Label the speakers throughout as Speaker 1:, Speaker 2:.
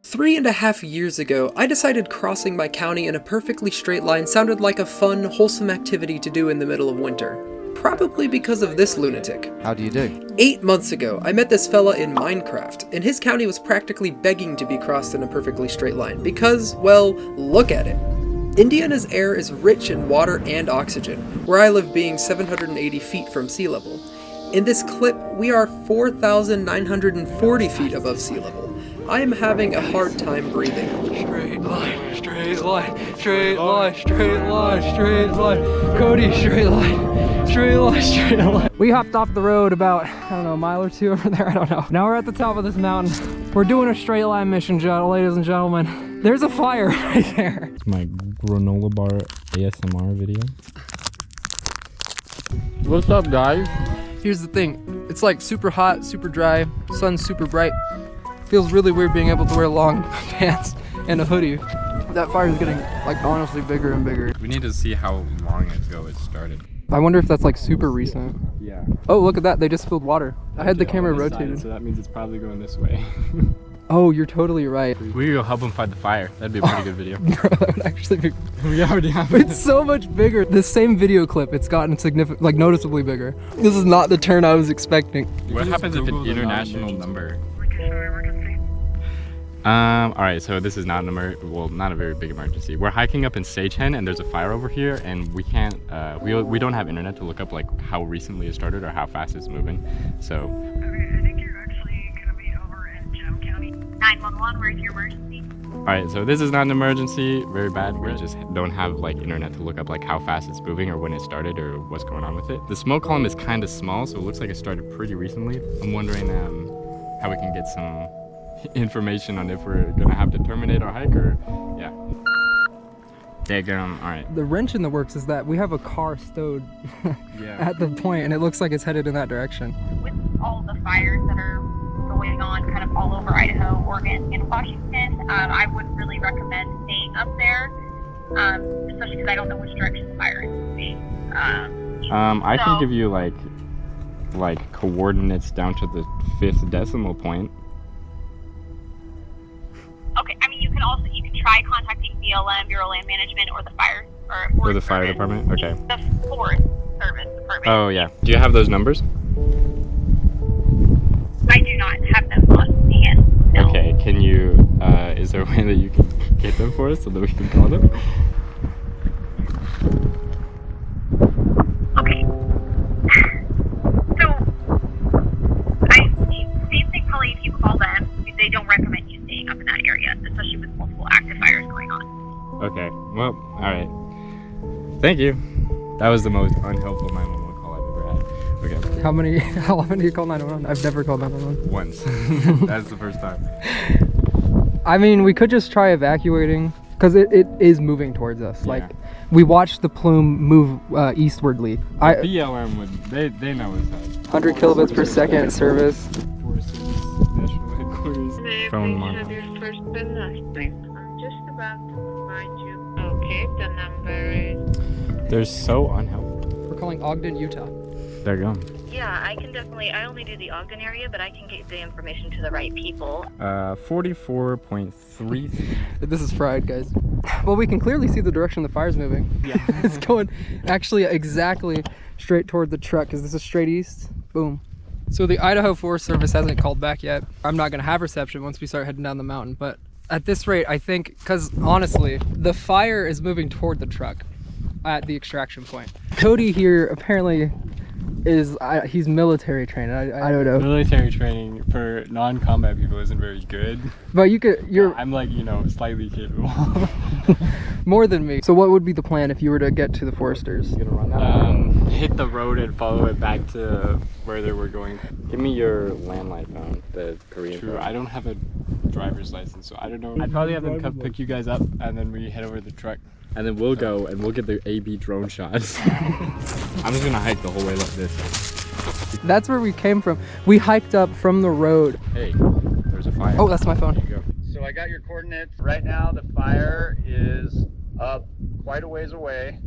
Speaker 1: 3.5 years ago, I decided crossing my county in a perfectly straight line sounded like a fun, wholesome activity to do in the middle of winter. Probably because of this lunatic.
Speaker 2: How do you do?
Speaker 1: 8 months ago, I met this fella in Minecraft, and his county was practically begging to be crossed in a perfectly straight line because, well, look at it. Indiana's air is rich in water and oxygen, where I live being 780 feet from sea level. In this clip, we are 4,940 feet above sea level. I am having a hard time breathing.
Speaker 3: Straight line, straight line, straight line, straight line, straight line. Cody, straight line, straight line, straight line. We hopped off the road about, I don't know, a mile or two over there, I don't know. Now we're at the top of this mountain. We're doing a straight line mission, ladies and gentlemen. There's a fire right there.
Speaker 4: It's my granola bar ASMR video. What's up, guys?
Speaker 1: Here's the thing, it's like super hot, super dry, sun's super bright. Feels really weird being able to wear long pants and a hoodie. That fire's getting, like, honestly bigger and bigger.
Speaker 4: We need to see how long ago it started.
Speaker 1: I wonder if that's like super recent.
Speaker 4: Yeah.
Speaker 1: Oh, look at that, they just spilled water. I had the camera rotated.
Speaker 4: So that means it's probably going this way.
Speaker 1: Oh, you're totally right.
Speaker 4: We could go help them fight the fire. That'd be a pretty good video.
Speaker 1: Bro, that would actually be...
Speaker 4: We already have it.
Speaker 1: It's so much bigger. This same video clip, it's gotten significant, like noticeably bigger. This is not the turn I was expecting.
Speaker 4: What happens if an international number? Alright, so this is not not a very big emergency. We're hiking up in Sage Hen and there's a fire over here and we can't, we don't have internet to look up like how recently it started or how fast it's moving, so.
Speaker 5: Okay, I think you're actually gonna be over in Gem County. 911, where's your emergency?
Speaker 4: Alright, so this is not an emergency, very bad. We just don't have like internet to look up like how fast it's moving or when it started or what's going on with it. The smoke column is kind of small, so it looks like it started pretty recently. I'm wondering how we can get some information on if we're gonna have to terminate our hike or yeah. All right.
Speaker 1: The wrench in the works is that we have a car stowed at the point and it looks like it's headed in that direction.
Speaker 5: With all the fires that are going on kind of all over Idaho, Oregon, and Washington, I would really recommend staying up there, especially because I don't know which direction the fire is moving.
Speaker 4: I can give you like coordinates down to the 5th decimal point.
Speaker 5: Okay, I mean you can try contacting BLM, Bureau of Land Management, or the fire
Speaker 4: or the fire department. Okay.
Speaker 5: The Forest Service Department.
Speaker 4: Oh yeah. Do you have those numbers?
Speaker 5: I do not have them on hand. No.
Speaker 4: Okay. Can you? Is there a way that you can get them for us so that we can call them?
Speaker 5: Okay. So same thing. Probably if you call them, they don't recommend you staying up in that area, especially with multiple active fires going on.
Speaker 4: Okay, well, alright. Thank you. That was the most unhelpful 911 call I've ever had. Okay.
Speaker 1: How often do you call 911? I've never called 911.
Speaker 4: Once. That's the first time.
Speaker 1: I mean, we could just try evacuating, because it is moving towards us.
Speaker 4: Yeah.
Speaker 1: Like, we watched the plume move eastwardly.
Speaker 4: BLM would, they know what's up.
Speaker 1: 100 kilobits per second service.
Speaker 4: Phone
Speaker 6: May I please have your first and last name? I'm just about to find you. Okay, the number is...
Speaker 4: They're so unhelpful.
Speaker 1: We're calling Ogden, Utah.
Speaker 4: There you go.
Speaker 5: Yeah, I can definitely. I only do the Ogden area, but I can get the information to the right people.
Speaker 4: 44.3.
Speaker 1: This is fried, guys. Well, we can clearly see the direction the fire's moving.
Speaker 4: Yeah.
Speaker 1: It's going actually exactly straight toward the truck, because this is straight east. Boom. So the Idaho Forest Service hasn't called back yet. I'm not gonna have reception once we start heading down the mountain, but at this rate, I think, because honestly, the fire is moving toward the truck at the extraction point. Cody here apparently is, he's military trained. I don't know.
Speaker 4: Military training for non-combat people isn't very good.
Speaker 1: But you're
Speaker 4: I'm like, you know, slightly capable.
Speaker 1: more than me. So what would be the plan if you were to get to the foresters?
Speaker 4: Hit the road and follow it back to where they were going. Give me your landline phone, the Korean phone. I don't have a driver's license, so I don't know. I'd probably have them come pick you guys up and then we head over to the truck. And then we'll go and we'll get the AB drone shots. I'm just gonna hike the whole way like this.
Speaker 1: That's where we came from. We hiked up from the road.
Speaker 4: Hey, there's a fire.
Speaker 1: Oh, that's my phone.
Speaker 4: There you go.
Speaker 7: So I got your coordinates. Right now the fire is up quite a ways away.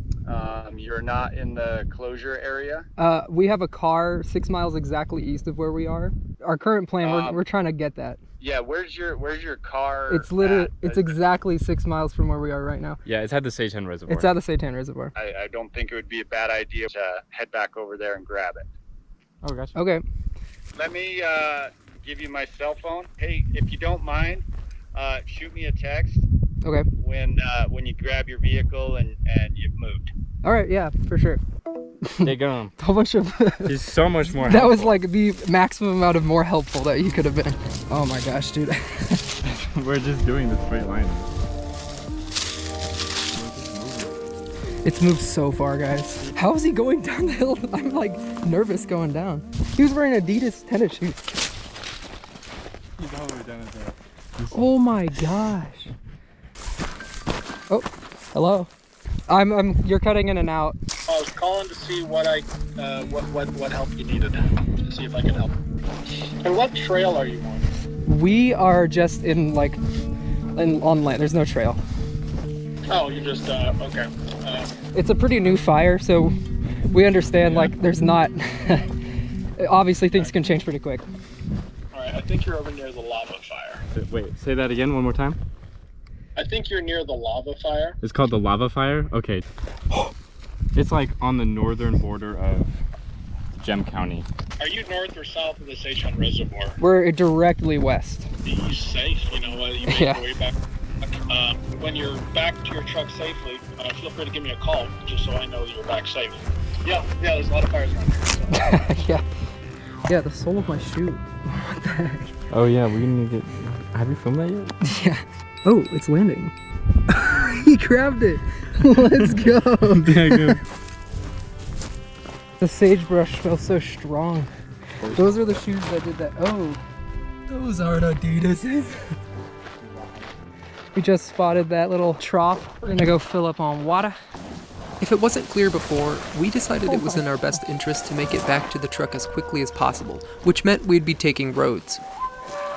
Speaker 2: You're not in the closure area?
Speaker 1: We have a car 6 miles exactly east of where we are. Our current plan, we're trying to get that.
Speaker 2: Yeah, where's your car?
Speaker 1: It's literally, it's exactly 6 miles from where we are right now.
Speaker 4: Yeah, it's at the Sage Hen Reservoir.
Speaker 1: It's at the Sage Hen Reservoir.
Speaker 2: I don't think it would be a bad idea to head back over there and grab it.
Speaker 4: Oh, gotcha.
Speaker 1: Okay.
Speaker 2: Let me give you my cell phone. Hey, if you don't mind, shoot me a text.
Speaker 1: Okay.
Speaker 2: When you grab your vehicle and you've moved.
Speaker 1: All right, yeah, for sure.
Speaker 4: They go.
Speaker 1: A whole bunch of...
Speaker 4: He's so much more
Speaker 1: That
Speaker 4: helpful.
Speaker 1: was like the maximum amount of more helpful that you could have been. Oh my gosh, dude.
Speaker 4: We're just doing the straight line.
Speaker 1: It's moved so far, guys. How is he going down the hill? I'm like nervous going down. He was wearing Adidas tennis shoes.
Speaker 4: He's all the way down there.
Speaker 1: Oh my gosh. Oh, hello. You're cutting in and out.
Speaker 7: I was calling to see what help you needed, to see if I could help. And what trail are you on?
Speaker 1: We are just in like, on land. There's no trail.
Speaker 7: Oh, you just, okay.
Speaker 1: It's a pretty new fire, so we understand like there's not, obviously things can change pretty quick.
Speaker 7: All right, I think you're over near the lava fire.
Speaker 4: Wait, say that again one more time.
Speaker 7: I think you're near the lava fire.
Speaker 4: It's called the lava fire? Okay. It's like on the northern border of Gem County.
Speaker 7: Are you north or south of the Sage Hen Reservoir?
Speaker 1: We're directly west.
Speaker 7: Be safe, you know, you make
Speaker 1: Yeah.
Speaker 7: your way back. When you're back to your truck safely, feel free to give me a call, just so I know that you're back safe. Yeah, there's a lot of fires around here. So.
Speaker 1: Yeah, the sole of my shoe. What the heck?
Speaker 4: Oh yeah, we need to get... Have you filmed that yet?
Speaker 1: Yeah. Oh, it's landing. He grabbed it. Let's go.
Speaker 4: Yeah, good.
Speaker 1: The sagebrush smells so strong. Those are the shoes that did that. Oh, those aren't Adidas's. We just spotted that little trough. We're gonna go fill up on water.
Speaker 3: If it wasn't clear before, we decided it was in our best interest to make it back to the truck as quickly as possible, which meant we'd be taking roads.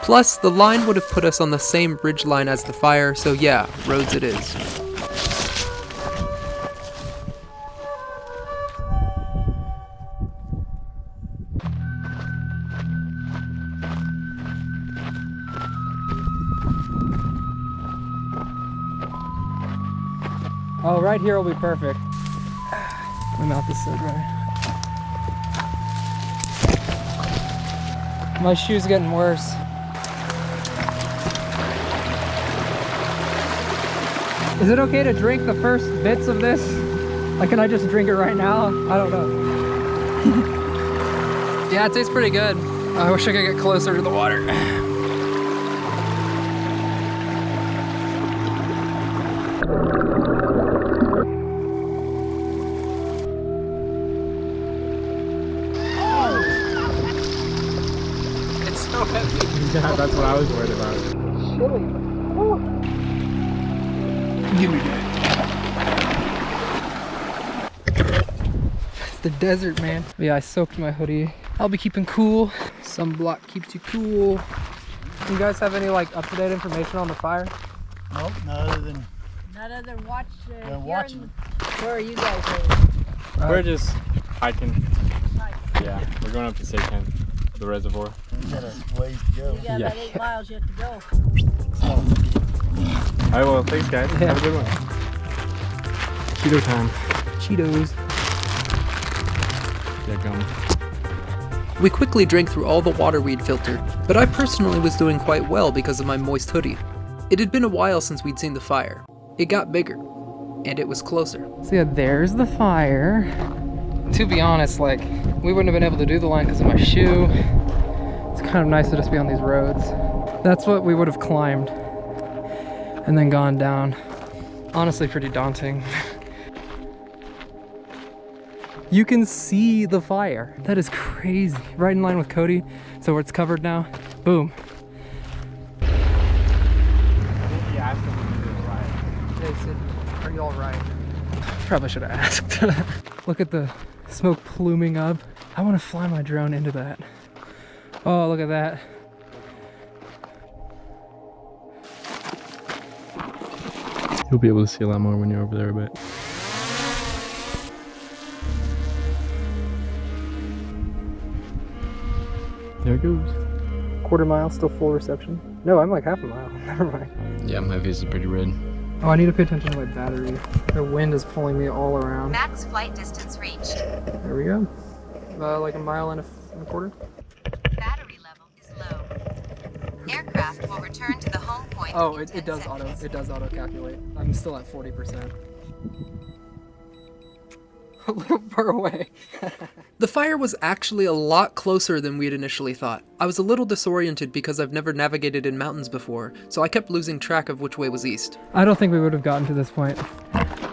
Speaker 3: Plus, the line would have put us on the same ridge line as the fire, so yeah, roads it is.
Speaker 1: Oh, right here will be perfect. My mouth is so dry. My shoe's getting worse. Is it okay to drink the first bits of this? Like, can I just drink it right now? I don't know. Yeah, it tastes pretty good. I wish I could get closer to the water. It's so heavy.
Speaker 4: Yeah, that's what I was worried about.
Speaker 1: Give me that. It's the desert, man. Yeah, I soaked my hoodie. I'll be keeping cool. Sunblock keeps you cool. You guys have any like up-to-date information on the fire?
Speaker 8: Nope, none other than
Speaker 6: watch.
Speaker 8: watching.
Speaker 6: Where are you guys headed?
Speaker 4: We're just hiking. Yeah, we're going up to Sage Hen, the reservoir.
Speaker 8: We got a ways to go.
Speaker 6: You got
Speaker 4: Yeah.
Speaker 6: about 8 miles yet to go.
Speaker 4: Alright, well, thanks guys.
Speaker 1: Yeah.
Speaker 4: Have a good one. Cheeto time.
Speaker 1: Cheetos.
Speaker 4: Yeah, gum.
Speaker 3: We quickly drank through all the water we'd filtered, but I personally was doing quite well because of my moist hoodie. It had been a while since we'd seen the fire. It got bigger, and it was closer.
Speaker 1: So yeah, there's the fire. To be honest, like, we wouldn't have been able to do the line because of my shoe. It's kind of nice to just be on these roads. That's what we would have climbed and then gone down. Honestly, pretty daunting. You can see the fire. That is crazy. Right in line with Cody. So where it's covered now. Boom.
Speaker 4: Yeah, I think we did it right.
Speaker 1: They said, are you all right? Probably should have asked. Look at the smoke pluming up. I want to fly my drone into that. Oh, look at that.
Speaker 4: You'll be able to see a lot more when you're over there a bit. There it goes.
Speaker 1: Quarter mile, still full reception. No, I'm like half a mile. Never mind.
Speaker 4: Yeah, my face is pretty red.
Speaker 1: Oh, I need to pay attention to my battery. The wind is pulling me all around.
Speaker 9: Max flight distance reached.
Speaker 1: There we go. Like a mile and a quarter.
Speaker 9: Battery level is low. Aircraft will return to the home point.
Speaker 1: Oh,
Speaker 9: in
Speaker 1: it
Speaker 9: 10
Speaker 1: does
Speaker 9: seconds.
Speaker 1: auto calculate. I'm still at 40%. A little far away. The fire was actually a lot closer than we'd initially thought. I was a little disoriented because I've never navigated in mountains before, so I kept losing track of which way was east. I don't think we would have gotten to this point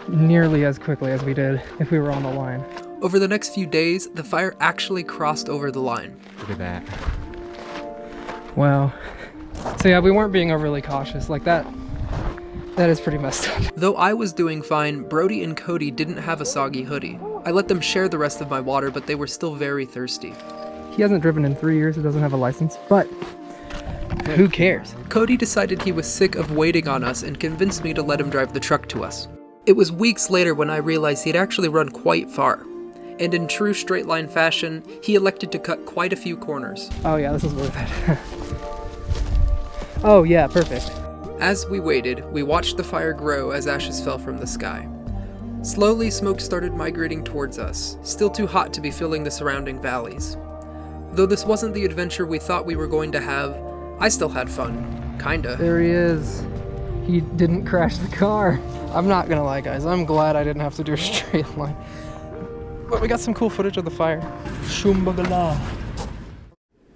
Speaker 1: nearly as quickly as we did if we were on the line. Over the next few days, the fire actually crossed over the line.
Speaker 4: Look at that.
Speaker 1: Wow. So yeah, we weren't being overly cautious. Like that is pretty messed up. Though I was doing fine, Brody and Cody didn't have a soggy hoodie. I let them share the rest of my water, but they were still very thirsty. He hasn't driven in 3 years, he doesn't have a license, but who cares? Cody decided he was sick of waiting on us and convinced me to let him drive the truck to us. It was weeks later when I realized he'd actually run quite far. And in true straight line fashion, he elected to cut quite a few corners. Oh yeah, this is worth it. Oh yeah, perfect. As we waited, we watched the fire grow as ashes fell from the sky. Slowly, smoke started migrating towards us, still too hot to be filling the surrounding valleys. Though this wasn't the adventure we thought we were going to have, I still had fun. Kinda. There he is. He didn't crash the car. I'm not gonna lie, guys. I'm glad I didn't have to do a straight line. But we got some cool footage of the fire. Shumbagala.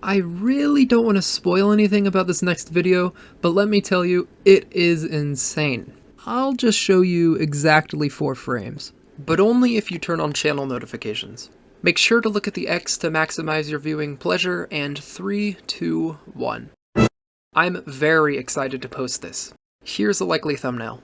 Speaker 1: I really don't want to spoil anything about this next video, but let me tell you, it is insane. I'll just show you exactly 4 frames, but only if you turn on channel notifications. Make sure to look at the X to maximize your viewing pleasure, and 3, 2, 1. I'm very excited to post this. Here's a likely thumbnail.